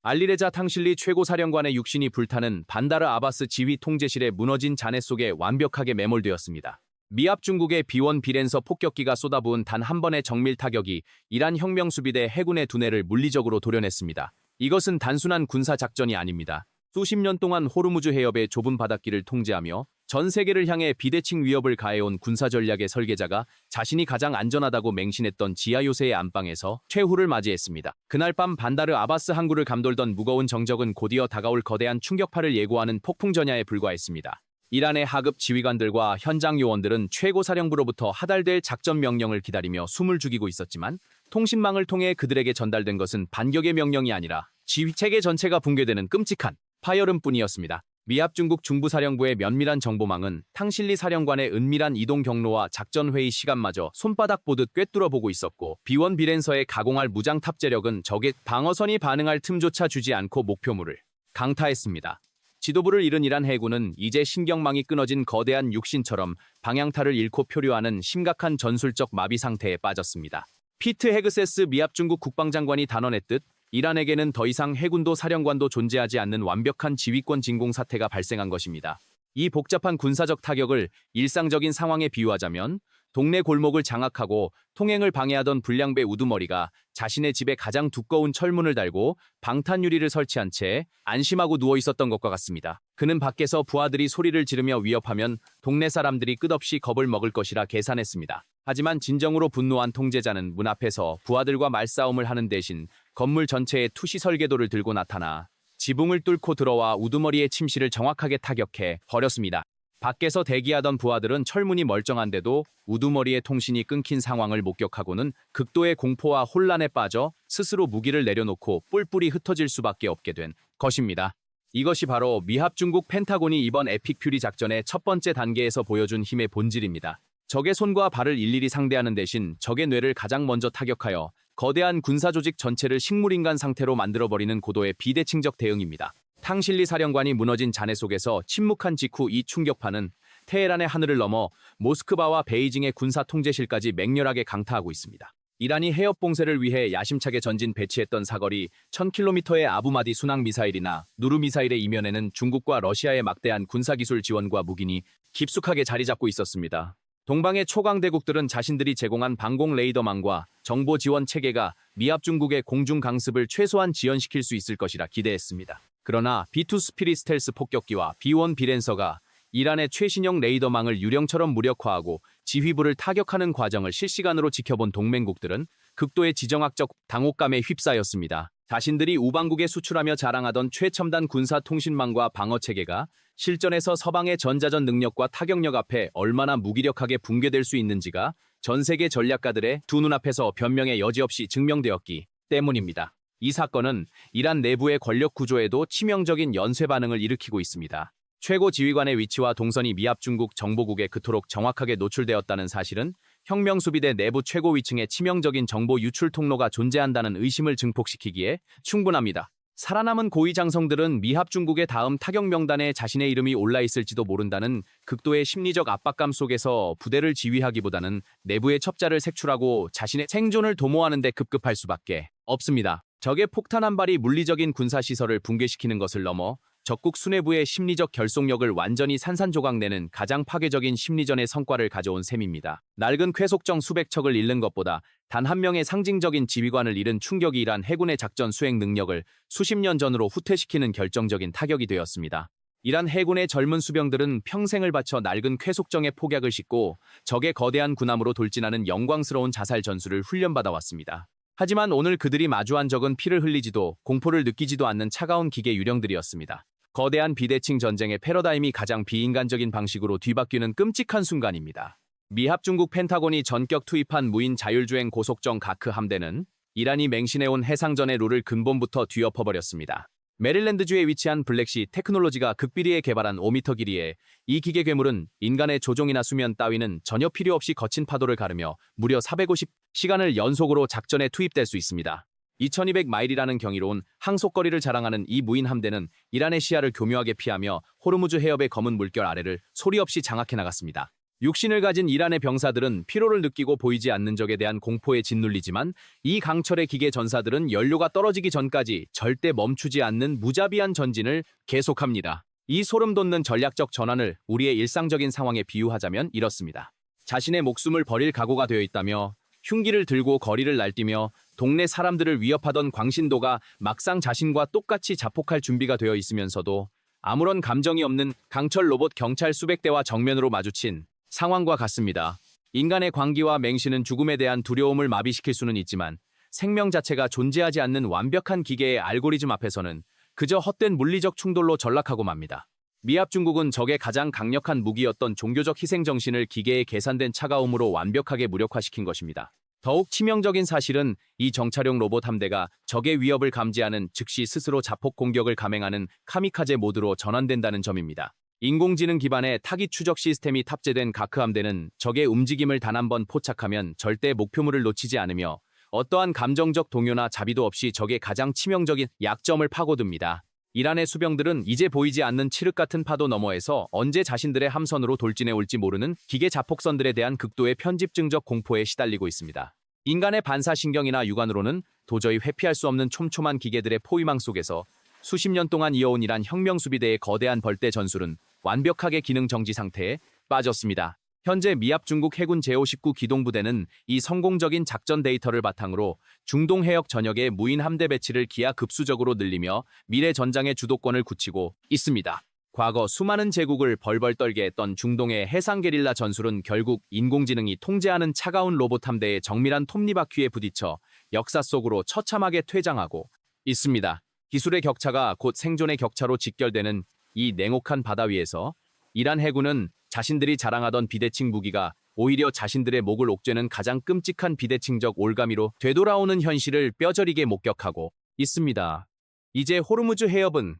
알리레자 탕실리 최고사령관의 육신이 불타는 반다르 아바스 지휘 통제실의 무너진 잔해 속에 완벽하게 매몰되었습니다. 미합 중국의 비원 비렌서 폭격기가 쏟아부은 단 한 번의 정밀 타격이 이란 혁명수비대 해군의 두뇌를 물리적으로 도려냈습니다. 이것은 단순한 군사 작전이 아닙니다. 수십 년 동안 호르무즈 해협의 좁은 바닷길을 통제하며 전 세계를 향해 비대칭 위협을 가해온 군사 전략의 설계자가 자신이 가장 안전하다고 맹신했던 지하 요새의 안방에서 최후를 맞이했습니다. 그날 밤 반다르 아바스 항구를 감돌던 무거운 정적은 곧이어 다가올 거대한 충격파를 예고하는 폭풍전야에 불과했습니다. 이란의 하급 지휘관들과 현장 요원들은 최고사령부로부터 하달될 작전 명령을 기다리며 숨을 죽이고 있었지만 통신망을 통해 그들에게 전달된 것은 반격의 명령이 아니라 지휘체계 전체가 붕괴되는 끔찍한 파열음뿐이었습니다. 미합 중국 중부사령부의 면밀한 정보망은 탕실리 사령관의 은밀한 이동 경로와 작전회의 시간마저 손바닥 보듯 꿰뚫어보고 있었고 비원 비렌서에 가공할 무장 탑재력은 적의 방어선이 반응할 틈조차 주지 않고 목표물을 강타했습니다. 지도부를 잃은 이란 해군은 이제 신경망이 끊어진 거대한 육신처럼 방향타를 잃고 표류하는 심각한 전술적 마비 상태에 빠졌습니다. 피트 헤그세스 미합 중국 국방장관이 단언했듯 이란에게는 더 이상 해군도 사령관도 존재하지 않는 완벽한 지휘권 진공 사태가 발생한 것입니다. 이 복잡한 군사적 타격을 일상적인 상황에 비유하자면 동네 골목을 장악하고 통행을 방해하던 불량배 우두머리가 자신의 집에 가장 두꺼운 철문을 달고 방탄 유리를 설치한 채 안심하고 누워 있었던 것과 같습니다. 그는 밖에서 부하들이 소리를 지르며 위협하면 동네 사람들이 끝없이 겁을 먹을 것이라 계산했습니다. 하지만 진정으로 분노한 통제자는 문 앞에서 부하들과 말싸움을 하는 대신 건물 전체에 투시 설계도를 들고 나타나 지붕을 뚫고 들어와 우두머리의 침실을 정확하게 타격해 버렸습니다. 밖에서 대기하던 부하들은 철문이 멀쩡한데도 우두머리의 통신이 끊긴 상황을 목격하고는 극도의 공포와 혼란에 빠져 스스로 무기를 내려놓고 뿔뿔이 흩어질 수밖에 없게 된 것입니다. 이것이 바로 미합 중국 펜타곤이 이번 에픽 퓨리 작전의 첫 번째 단계에서 보여준 힘의 본질입니다. 적의 손과 발을 일일이 상대하는 대신 적의 뇌를 가장 먼저 타격하여 거대한 군사조직 전체를 식물인간 상태로 만들어버리는 고도의 비대칭적 대응입니다. 탕실리 사령관이 무너진 잔해 속에서 침묵한 직후 이 충격파는 테헤란의 하늘을 넘어 모스크바와 베이징의 군사 통제실까지 맹렬하게 강타하고 있습니다. 이란이 해협 봉쇄를 위해 야심차게 전진 배치했던 사거리 1000km의 아부마디 순항 미사일이나 누르 미사일의 이면에는 중국과 러시아의 막대한 군사기술 지원과 무기니 깊숙하게 자리 잡고 있었습니다. 동방의 초강대국들은 자신들이 제공한 방공 레이더망과 정보 지원 체계가 미합 중국의 공중 강습을 최소한 지연시킬 수 있을 것이라 기대했습니다. 그러나 B2 스피릿 스텔스 폭격기와 B1 비렌서가 이란의 최신형 레이더망을 유령처럼 무력화하고 지휘부를 타격하는 과정을 실시간으로 지켜본 동맹국들은 극도의 지정학적 당혹감에 휩싸였습니다. 자신들이 우방국에 수출하며 자랑하던 최첨단 군사 통신망과 방어체계가 실전에서 서방의 전자전 능력과 타격력 앞에 얼마나 무기력하게 붕괴될 수 있는지가 전 세계 전략가들의 두 눈앞에서 변명의 여지 없이 증명되었기 때문입니다. 이 사건은 이란 내부의 권력 구조에도 치명적인 연쇄 반응을 일으키고 있습니다. 최고 지휘관의 위치와 동선이 미합 중국 정보국에 그토록 정확하게 노출되었다는 사실은 혁명수비대 내부 최고위층에 치명적인 정보 유출 통로가 존재한다는 의심을 증폭시키기에 충분합니다. 살아남은 고위 장성들은 미합 중국의 다음 타격 명단에 자신의 이름이 올라있을지도 모른다는 극도의 심리적 압박감 속에서 부대를 지휘하기보다는 내부의 첩자를 색출하고 자신의 생존을 도모하는 데 급급할 수밖에 없습니다. 적의 폭탄 한 발이 물리적인 군사시설을 붕괴시키는 것을 넘어 적국 수뇌부의 심리적 결속력을 완전히 산산조각내는 가장 파괴적인 심리전의 성과를 가져온 셈입니다. 낡은 쾌속정 수백 척을 잃는 것보다 단 한 명의 상징적인 지휘관을 잃은 충격이 이란 해군의 작전 수행 능력을 수십 년 전으로 후퇴시키는 결정적인 타격이 되었습니다. 이란 해군의 젊은 수병들은 평생을 바쳐 낡은 쾌속정의 폭약을 싣고 적의 거대한 군함으로 돌진하는 영광스러운 자살 전술을 훈련받아왔습니다. 하지만 오늘 그들이 마주한 적은 피를 흘리지도 공포를 느끼지도 않는 차가운 기계 유령들이었습니다. 거대한 비대칭 전쟁의 패러다임이 가장 비인간적인 방식으로 뒤바뀌는 끔찍한 순간입니다. 미합 중국 펜타곤이 전격 투입한 무인 자율주행 고속정 가크 함대는 이란이 맹신해온 해상전의 룰을 근본부터 뒤엎어버렸습니다. 메릴랜드주에 위치한 블랙시 테크놀로지가 극비리에 개발한 5m 길이의 이 기계 괴물은 인간의 조종이나 수면 따위는 전혀 필요 없이 거친 파도를 가르며 무려 450시간을 연속으로 작전에 투입될 수 있습니다. 2200마일이라는 경이로운 항속거리를 자랑하는 이 무인 함대는 이란의 시야를 교묘하게 피하며 호르무즈 해협의 검은 물결 아래를 소리 없이 장악해 나갔습니다. 육신을 가진 이란의 병사들은 피로를 느끼고 보이지 않는 적에 대한 공포에 짓눌리지만 이 강철의 기계 전사들은 연료가 떨어지기 전까지 절대 멈추지 않는 무자비한 전진을 계속합니다. 이 소름 돋는 전략적 전환을 우리의 일상적인 상황에 비유하자면 이렇습니다. 자신의 목숨을 버릴 각오가 되어 있다며 흉기를 들고 거리를 날뛰며 동네 사람들을 위협하던 광신도가 막상 자신과 똑같이 자폭할 준비가 되어 있으면서도 아무런 감정이 없는 강철 로봇 경찰 수백 대와 정면으로 마주친 상황과 같습니다. 인간의 광기와 맹신은 죽음에 대한 두려움을 마비시킬 수는 있지만 생명 자체가 존재하지 않는 완벽한 기계의 알고리즘 앞에서는 그저 헛된 물리적 충돌로 전락하고 맙니다. 미합 중국은 적의 가장 강력한 무기였던 종교적 희생정신을 기계의 계산된 차가움으로 완벽하게 무력화시킨 것입니다. 더욱 치명적인 사실은 이 정찰용 로봇 함대가 적의 위협을 감지하는 즉시 스스로 자폭 공격을 감행하는 카미카제 모드로 전환된다는 점입니다. 인공지능 기반의 타깃 추적 시스템이 탑재된 가크 함대는 적의 움직임을 단 한 번 포착하면 절대 목표물을 놓치지 않으며 어떠한 감정적 동요나 자비도 없이 적의 가장 치명적인 약점을 파고듭니다. 이란의 수병들은 이제 보이지 않는 칠흑 같은 파도 너머에서 언제 자신들의 함선으로 돌진해 올지 모르는 기계 자폭선들에 대한 극도의 편집증적 공포에 시달리고 있습니다. 인간의 반사신경이나 육안으로는 도저히 회피할 수 없는 촘촘한 기계들의 포위망 속에서 수십 년 동안 이어온 이란 혁명수비대의 거대한 벌떼 전술은 완벽하게 기능 정지 상태에 빠졌습니다. 현재 미합 중국 해군 제-59 기동부대는 이 성공적인 작전 데이터를 바탕으로 중동 해역 전역의 무인 함대 배치를 기하급수적으로 늘리며 미래 전장의 주도권을 굳히고 있습니다. 과거 수많은 제국을 벌벌 떨게 했던 중동의 해상 게릴라 전술은 결국 인공지능이 통제하는 차가운 로봇 함대의 정밀한 톱니바퀴에 부딪혀 역사 속으로 처참하게 퇴장하고 있습니다. 기술의 격차가 곧 생존의 격차로 직결되는 이 냉혹한 바다 위에서 이란 해군은 자신들이 자랑하던 비대칭 무기가 오히려 자신들의 목을 옥죄는 가장 끔찍한 비대칭적 올가미로 되돌아오는 현실을 뼈저리게 목격하고 있습니다. 이제 호르무즈 해협은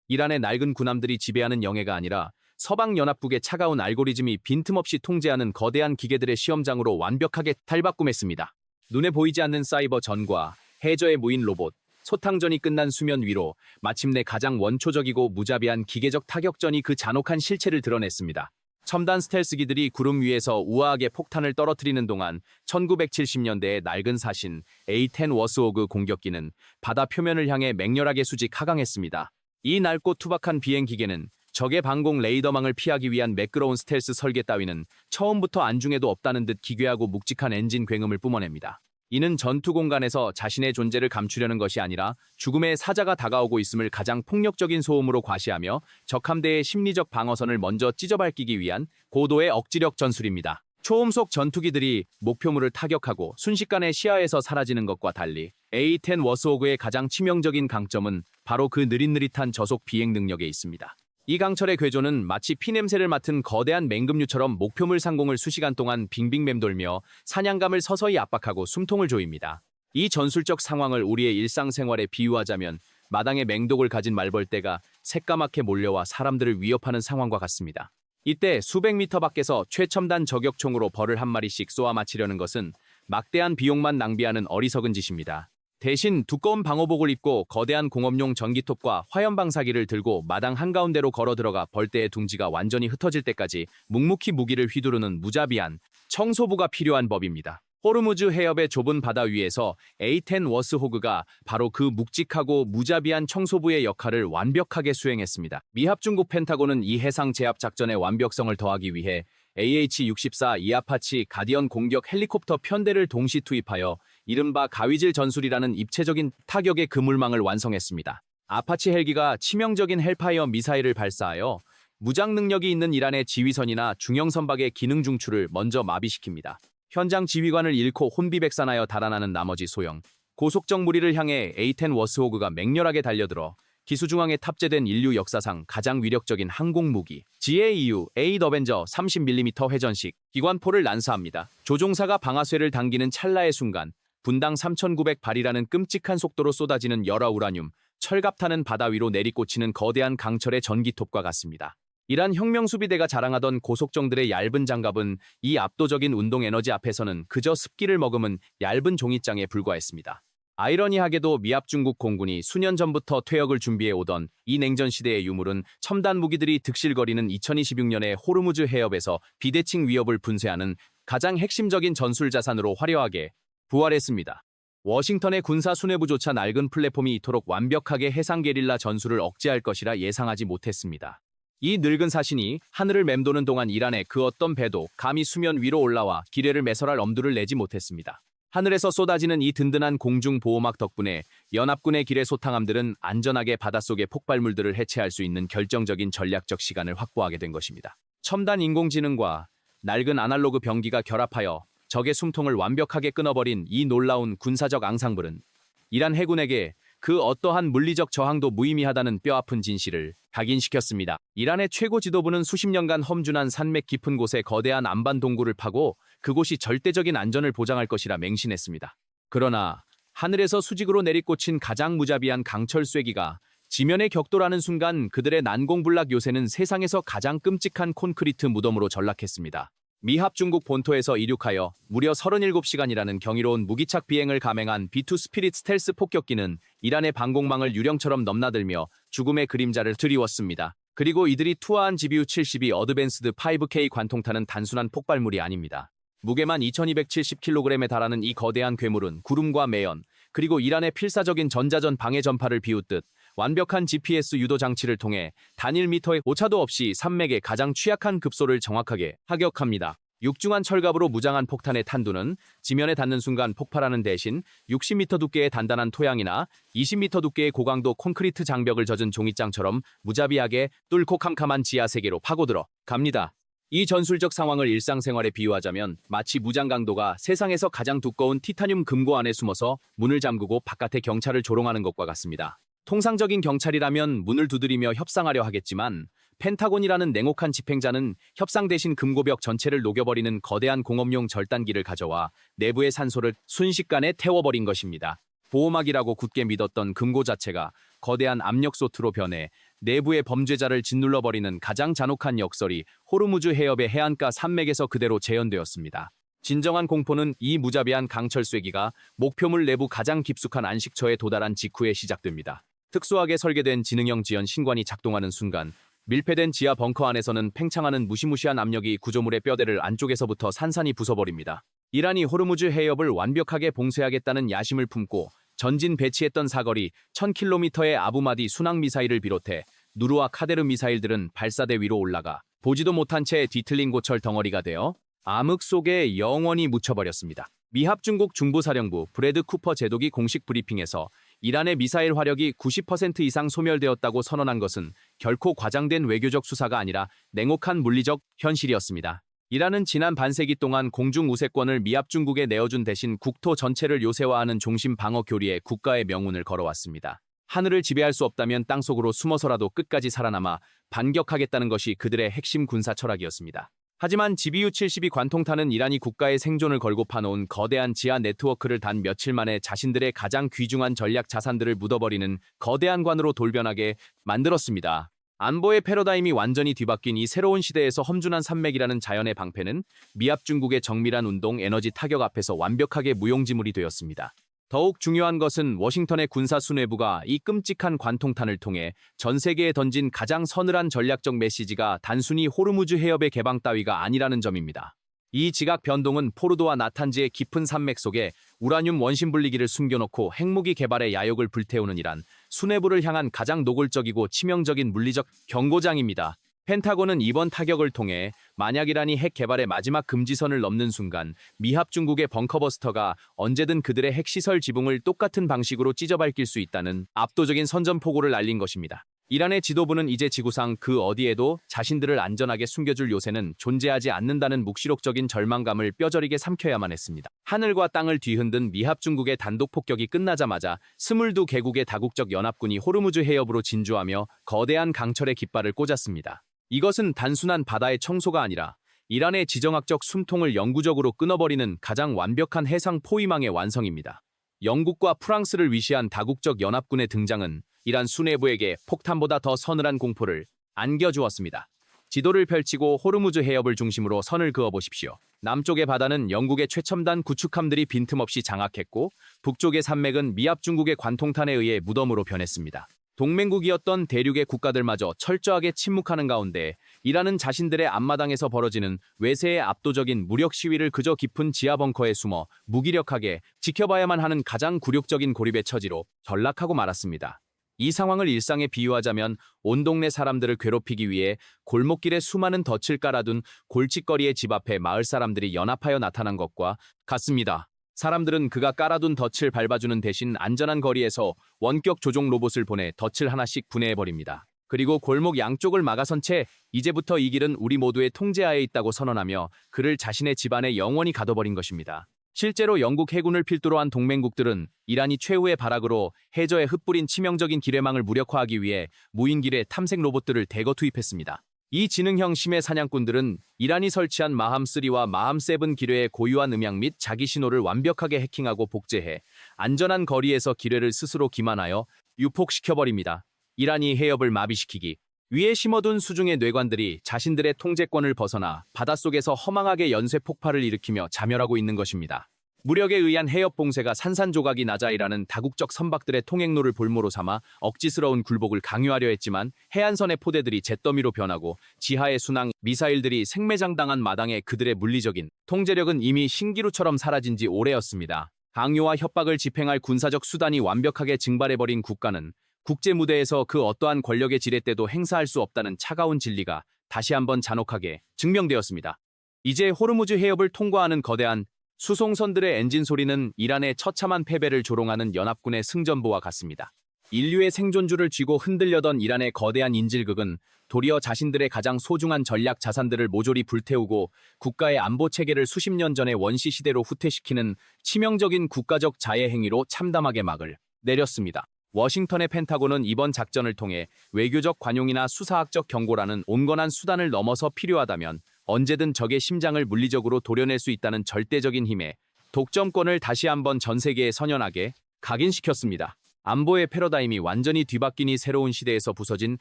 이란의 낡은 군함들이 지배하는 영해가 아니라 서방연합국의 차가운 알고리즘이 빈틈없이 통제하는 거대한 기계들의 시험장으로 완벽하게 탈바꿈했습니다. 눈에 보이지 않는 사이버 전과 해저의 무인 로봇, 소탕전이 끝난 수면 위로 마침내 가장 원초적이고 무자비한 기계적 타격전이 그 잔혹한 실체를 드러냈습니다. 첨단 스텔스기들이 구름 위에서 우아하게 폭탄을 떨어뜨리는 동안 1970년대의 낡은 사신 A-10 워스호그 공격기는 바다 표면을 향해 맹렬하게 수직 하강했습니다. 이 낡고 투박한 비행 기계는 적의 방공 레이더망을 피하기 위한 매끄러운 스텔스 설계 따위는 처음부터 안중에도 없다는 듯 기괴하고 묵직한 엔진 굉음을 뿜어냅니다. 이는 전투 공간에서 자신의 존재를 감추려는 것이 아니라 죽음의 사자가 다가오고 있음을 가장 폭력적인 소음으로 과시하며 적함대의 심리적 방어선을 먼저 찢어밟기 위한 고도의 억지력 전술입니다. 초음속 전투기들이 목표물을 타격하고 순식간에 시야에서 사라지는 것과 달리 A-10 워스호그의 가장 치명적인 강점은 바로 그 느릿느릿한 저속 비행 능력에 있습니다. 이 강철의 궤조는 마치 피냄새를 맡은 거대한 맹금류처럼 목표물 상공을 수시간 동안 빙빙 맴돌며 사냥감을 서서히 압박하고 숨통을 조입니다. 이 전술적 상황을 우리의 일상생활에 비유하자면 마당에 맹독을 가진 말벌떼가 새까맣게 몰려와 사람들을 위협하는 상황과 같습니다. 이때 수백 미터 밖에서 최첨단 저격총으로 벌을 한 마리씩 쏘아 맞히려는 것은 막대한 비용만 낭비하는 어리석은 짓입니다. 대신 두꺼운 방호복을 입고 거대한 공업용 전기톱과 화염방사기를 들고 마당 한가운데로 걸어 들어가 벌떼의 둥지가 완전히 흩어질 때까지 묵묵히 무기를 휘두르는 무자비한 청소부가 필요한 법입니다. 호르무즈 해협의 좁은 바다 위에서 A-10 워스호그가 바로 그 묵직하고 무자비한 청소부의 역할을 완벽하게 수행했습니다. 미합 중국 펜타곤은 이 해상 제압 작전의 완벽성을 더하기 위해 AH-64 이아파치 가디언 공격 헬리콥터 편대를 동시 투입하여 이른바 가위질 전술이라는 입체적인 타격의 그물망을 완성했습니다. 아파치 헬기가 치명적인 헬파이어 미사일을 발사하여 무장 능력이 있는 이란의 지휘선이나 중형선박의 기능 중추를 먼저 마비시킵니다. 현장 지휘관을 잃고 혼비백산하여 달아나는 나머지 소형 고속정 무리를 향해 A-10 워스호그가 맹렬하게 달려들어 기수중앙에 탑재된 인류 역사상 가장 위력적인 항공무기 GAU A 더벤저 30mm 회전식 기관포를 난사합니다. 조종사가 방아쇠를 당기는 찰나의 순간 분당 3,900발이라는 끔찍한 속도로 쏟아지는 열화 우라늄, 철갑타는 바다 위로 내리꽂히는 거대한 강철의 전기톱과 같습니다. 이란 혁명수비대가 자랑하던 고속정들의 얇은 장갑은 이 압도적인 운동 에너지 앞에서는 그저 습기를 머금은 얇은 종이장에 불과했습니다. 아이러니하게도 미합 중국 공군이 수년 전부터 퇴역을 준비해 오던 이 냉전 시대의 유물은 첨단 무기들이 득실거리는 2026년의 호르무즈 해협에서 비대칭 위협을 분쇄하는 가장 핵심적인 전술 자산으로 화려하게 부활했습니다. 워싱턴의 군사 수뇌부조차 낡은 플랫폼이 이토록 완벽하게 해상 게릴라 전술을 억제할 것이라 예상하지 못했습니다. 이 늙은 사신이 하늘을 맴도는 동안 이란의 그 어떤 배도 감히 수면 위로 올라와 기뢰를 매설할 엄두를 내지 못했습니다. 하늘에서 쏟아지는 이 든든한 공중 보호막 덕분에 연합군의 기뢰 소탕함들은 안전하게 바닷속의 폭발물들을 해체할 수 있는 결정적인 전략적 시간을 확보하게 된 것입니다. 첨단 인공지능과 낡은 아날로그 병기가 결합하여 적의 숨통을 완벽하게 끊어버린 이 놀라운 군사적 앙상블은 이란 해군에게 그 어떠한 물리적 저항도 무의미하다는 뼈아픈 진실을 각인시켰습니다. 이란의 최고 지도부는 수십 년간 험준한 산맥 깊은 곳에 거대한 안반 동굴을 파고 그곳이 절대적인 안전을 보장할 것이라 맹신했습니다. 그러나 하늘에서 수직으로 내리꽂힌 가장 무자비한 강철 쐐기가 지면에 격돌하는 순간 그들의 난공불락 요새는 세상에서 가장 끔찍한 콘크리트 무덤으로 전락했습니다. 미합 중국 본토에서 이륙하여 무려 37시간이라는 경이로운 무기착 비행을 감행한 B2 스피릿 스텔스 폭격기는 이란의 방공망을 유령처럼 넘나들며 죽음의 그림자를 드리웠습니다. 그리고 이들이 투하한 GBU-72 어드밴스드 5K 관통탄은 단순한 폭발물이 아닙니다. 무게만 2270kg에 달하는 이 거대한 괴물은 구름과 매연, 그리고 이란의 필사적인 전자전 방해 전파를 비웃듯 완벽한 GPS 유도 장치를 통해 단일 미터의 오차도 없이 산맥의 가장 취약한 급소를 정확하게 타격합니다. 육중한 철갑으로 무장한 폭탄의 탄두는 지면에 닿는 순간 폭발하는 대신 60m 두께의 단단한 토양이나 20m 두께의 고강도 콘크리트 장벽을 젖은 종이장처럼 무자비하게 뚫고 캄캄한 지하 세계로 파고들어 갑니다. 이 전술적 상황을 일상생활에 비유하자면 마치 무장 강도가 세상에서 가장 두꺼운 티타늄 금고 안에 숨어서 문을 잠그고 바깥에 경찰을 조롱하는 것과 같습니다. 통상적인 경찰이라면 문을 두드리며 협상하려 하겠지만 펜타곤이라는 냉혹한 집행자는 협상 대신 금고벽 전체를 녹여버리는 거대한 공업용 절단기를 가져와 내부의 산소를 순식간에 태워버린 것입니다. 보호막이라고 굳게 믿었던 금고 자체가 거대한 압력소트로 변해 내부의 범죄자를 짓눌러버리는 가장 잔혹한 역설이 호르무즈 해협의 해안가 산맥에서 그대로 재현되었습니다. 진정한 공포는 이 무자비한 강철 쐐기가 목표물 내부 가장 깊숙한 안식처에 도달한 직후에 시작됩니다. 특수하게 설계된 지능형 지연 신관이 작동하는 순간 밀폐된 지하 벙커 안에서는 팽창하는 무시무시한 압력이 구조물의 뼈대를 안쪽에서부터 산산이 부숴버립니다. 이란이 호르무즈 해협을 완벽하게 봉쇄하겠다는 야심을 품고 전진 배치했던 사거리 1000km의 아부마디 순항미사일을 비롯해 누르와 카데르 미사일들은 발사대 위로 올라가 보지도 못한 채 뒤틀린 고철 덩어리가 되어 암흑 속에 영원히 묻혀버렸습니다. 미합 중국 중부사령부 브래드 쿠퍼 제독이 공식 브리핑에서 이란의 미사일 화력이 90% 이상 소멸되었다고 선언한 것은 결코 과장된 외교적 수사가 아니라 냉혹한 물리적 현실이었습니다. 이란은 지난 반세기 동안 공중 우세권을 미합 중국에 내어준 대신 국토 전체를 요새화하는 종심 방어 교리에 국가의 명운을 걸어왔습니다. 하늘을 지배할 수 없다면 땅속으로 숨어서라도 끝까지 살아남아 반격하겠다는 것이 그들의 핵심 군사 철학이었습니다. 하지만 GBU-72 관통탄은 이란이 국가의 생존을 걸고 파놓은 거대한 지하 네트워크를 단 며칠 만에 자신들의 가장 귀중한 전략 자산들을 묻어버리는 거대한 관으로 돌변하게 만들었습니다. 안보의 패러다임이 완전히 뒤바뀐 이 새로운 시대에서 험준한 산맥이라는 자연의 방패는 미합 중국의 정밀한 운동, 에너지 타격 앞에서 완벽하게 무용지물이 되었습니다. 더욱 중요한 것은 워싱턴의 군사 수뇌부가 이 끔찍한 관통탄을 통해 전 세계에 던진 가장 서늘한 전략적 메시지가 단순히 호르무즈 해협의 개방 따위가 아니라는 점입니다. 이 지각 변동은 포르도와 나탄즈의 깊은 산맥 속에 우라늄 원심 분리기를 숨겨놓고 핵무기 개발의 야욕을 불태우는 이란 수뇌부를 향한 가장 노골적이고 치명적인 물리적 경고장입니다. 펜타곤은 이번 타격을 통해 만약 이란이 핵 개발의 마지막 금지선을 넘는 순간 미합 중국의 벙커버스터가 언제든 그들의 핵시설 지붕을 똑같은 방식으로 찢어밟힐 수 있다는 압도적인 선전포고를 날린 것입니다. 이란의 지도부는 이제 지구상 그 어디에도 자신들을 안전하게 숨겨줄 요새는 존재하지 않는다는 묵시록적인 절망감을 뼈저리게 삼켜야만 했습니다. 하늘과 땅을 뒤흔든 미합 중국의 단독 폭격이 끝나자마자 22개국의 다국적 연합군이 호르무즈 해협으로 진주하며 거대한 강철의 깃발을 꽂았습니다. 이것은 단순한 바다의 청소가 아니라 이란의 지정학적 숨통을 영구적으로 끊어버리는 가장 완벽한 해상 포위망의 완성입니다. 영국과 프랑스를 위시한 다국적 연합군의 등장은 이란 수뇌부에게 폭탄보다 더 서늘한 공포를 안겨주었습니다. 지도를 펼치고 호르무즈 해협을 중심으로 선을 그어 보십시오. 남쪽의 바다는 영국의 최첨단 구축함들이 빈틈없이 장악했고 북쪽의 산맥은 미합 중국의 관통탄에 의해 무덤으로 변했습니다. 동맹국이었던 대륙의 국가들마저 철저하게 침묵하는 가운데 이란은 자신들의 앞마당에서 벌어지는 외세의 압도적인 무력 시위를 그저 깊은 지하 벙커에 숨어 무기력하게 지켜봐야만 하는 가장 굴욕적인 고립의 처지로 전락하고 말았습니다. 이 상황을 일상에 비유하자면 온 동네 사람들을 괴롭히기 위해 골목길에 수많은 덫을 깔아둔 골칫거리의 집 앞에 마을 사람들이 연합하여 나타난 것과 같습니다. 사람들은 그가 깔아둔 덫을 밟아주는 대신 안전한 거리에서 원격 조종 로봇을 보내 덫을 하나씩 분해해버립니다. 그리고 골목 양쪽을 막아선 채 이제부터 이 길은 우리 모두의 통제하에 있다고 선언하며 그를 자신의 집안에 영원히 가둬버린 것입니다. 실제로 영국 해군을 필두로 한 동맹국들은 이란이 최후의 발악으로 해저에 흩뿌린 치명적인 기뢰망을 무력화하기 위해 무인기뢰 탐색 로봇들을 대거 투입했습니다. 이 지능형 심해 사냥꾼들은 이란이 설치한 마함3와 마함7 기뢰의 고유한 음향 및 자기 신호를 완벽하게 해킹하고 복제해 안전한 거리에서 기뢰를 스스로 기만하여 유폭시켜버립니다. 이란이 해협을 마비시키기 위에 심어둔 수중의 뇌관들이 자신들의 통제권을 벗어나 바닷속에서 허망하게 연쇄 폭발을 일으키며 자멸하고 있는 것입니다. 무력에 의한 해협 봉쇄가 산산조각이 나자 이란은 다국적 선박들의 통행로를 볼모로 삼아 억지스러운 굴복을 강요하려 했지만 해안선의 포대들이 잿더미로 변하고 지하의 순항 미사일들이 생매장당한 마당에 그들의 물리적인 통제력은 이미 신기루처럼 사라진 지 오래였습니다. 강요와 협박을 집행할 군사적 수단이 완벽하게 증발해버린 국가는 국제 무대에서 그 어떠한 권력의 지렛대도 행사할 수 없다는 차가운 진리가 다시 한번 잔혹하게 증명되었습니다. 이제 호르무즈 해협을 통과하는 거대한 수송선들의 엔진 소리는 이란의 처참한 패배를 조롱하는 연합군의 승전보와 같습니다. 인류의 생존주를 쥐고 흔들려던 이란의 거대한 인질극은 도리어 자신들의 가장 소중한 전략 자산들을 모조리 불태우고 국가의 안보 체계를 수십 년 전의 원시 시대로 후퇴시키는 치명적인 국가적 자해 행위로 참담하게 막을 내렸습니다. 워싱턴의 펜타곤은 이번 작전을 통해 외교적 관용이나 수사학적 경고라는 온건한 수단을 넘어서 필요하다면 언제든 적의 심장을 물리적으로 도려낼 수 있다는 절대적인 힘에 독점권을 다시 한번 전 세계에 선연하게 각인시켰습니다. 안보의 패러다임이 완전히 뒤바뀌니 새로운 시대에서 부서진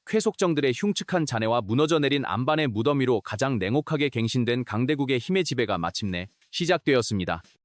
쾌속정들의 흉측한 잔해와 무너져 내린 안반의 무덤 위로 가장 냉혹하게 갱신된 강대국의 힘의 지배가 마침내 시작되었습니다.